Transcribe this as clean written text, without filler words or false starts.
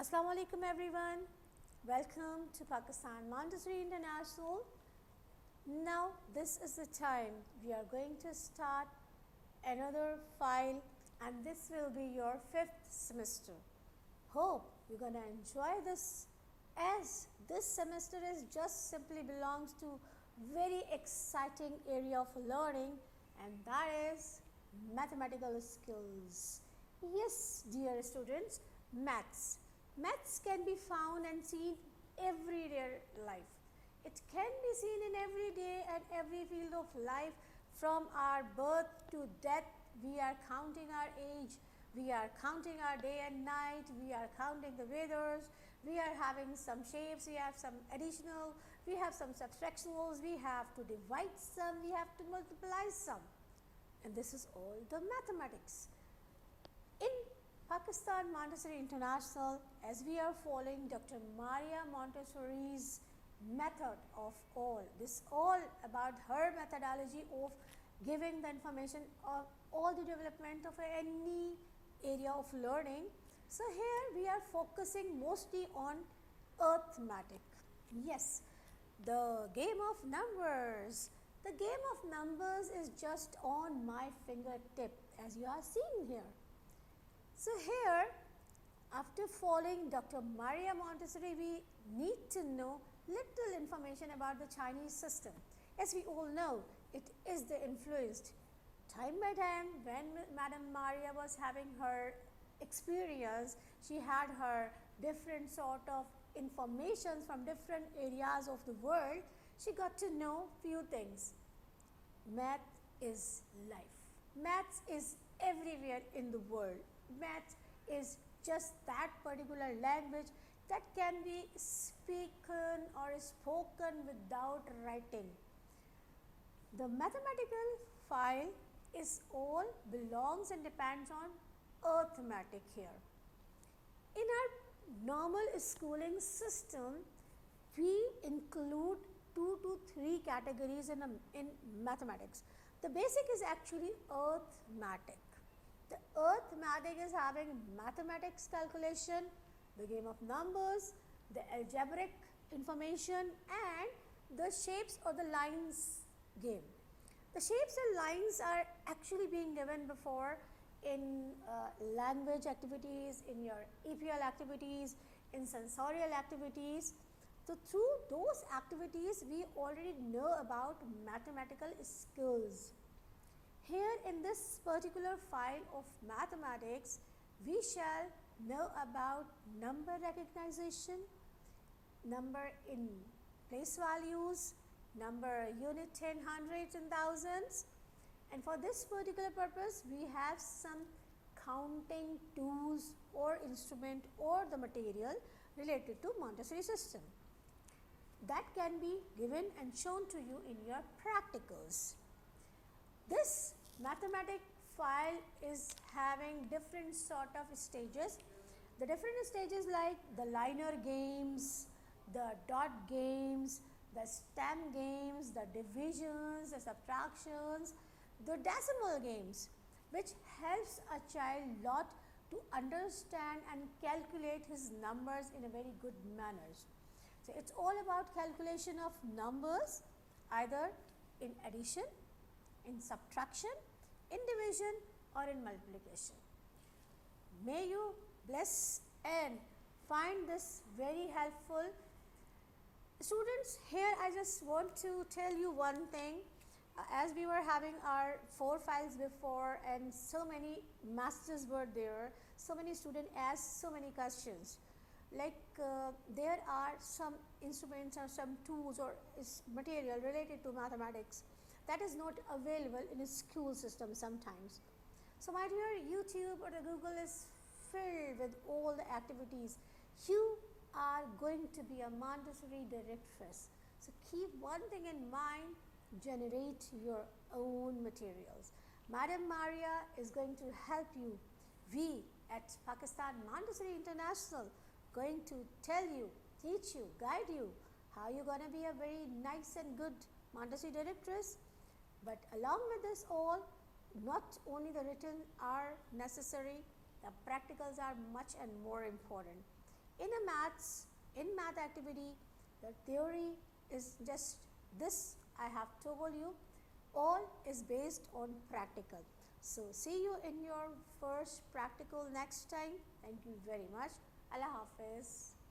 Assalamu alaikum everyone. Welcome to Pakistan Montessori International. Now this is the time we are going to start another file, and this will be your 5th semester. Hope you're going to enjoy this, as this semester is just simply belongs to very exciting area of learning, and that is mathematical skills. Yes, dear students, maths. Maths can be found and seen everyday life. It can be seen in every day and every field of life. From our birth to death, we are counting our age, we are counting our day and night, we are counting the weathers, we are having some shapes, we have some additional, we have some subtractionals, we have to divide some, we have to multiply some. And this is all the mathematics. In Pakistan Montessori International, as we are following Dr. Maria Montessori's method of all, this all about her methodology of giving the information of all the development of any area of learning. So here we are focusing mostly on arithmetic. Yes, the game of numbers. The game of numbers is just on my fingertip, as you are seeing here. So here, after following Dr. Maria Montessori, we need to know little information about the Chinese system. As we all know, it is the influenced. Time by time, when Madam Maria was having her experience, she had her different sort of information from different areas of the world. She got to know few things. Math is life. Maths is everywhere in the world. Math is just that particular language that can be spoken or spoken without writing. The mathematical file is all belongs and depends on arithmetic here. In our normal schooling system, we include 2 to 3 categories in mathematics. The basic is actually arithmetic. The arithmetic is having mathematics calculation, the game of numbers, the algebraic information, and the shapes or the lines game. The shapes and lines are actually being given before in language activities, in your EPL activities, in sensorial activities. So through those activities, we already know about mathematical skills. Here in this particular file of mathematics, we shall know about number recognition, number in place values, number unit 10, hundreds and thousands. And for this particular purpose, we have some counting tools or instrument or the material related to Montessori system that can be given and shown to you in your practicals. This mathematic file is having different sort of stages. The different stages like the liner games, the dot games, the stem games, the divisions, the subtractions, the decimal games, which helps a child lot to understand and calculate his numbers in a very good manner. So it's all about calculation of numbers, either in addition, in subtraction, in division, or in multiplication. May you bless and find this very helpful. Students, here I just want to tell you one thing. As we were having our 4 files before and so many messages were there, so many students asked so many questions. Like there are some instruments or some tools or material related to mathematics that is not available in a school system sometimes. So my dear, YouTube or the Google is filled with all the activities. You are going to be a Montessori directress. So keep one thing in mind, generate your own materials. Madam Maria is going to help you. We at Pakistan Montessori International going to tell you, teach you, guide you how you're going to be a very nice and good Montessori directress. But along with this all, not only the written are necessary, the practicals are much and more important. in math activity, the theory is just this I have told you, all is based on practical. So see you in your first practical next time. Thank you very much. Allah Hafiz.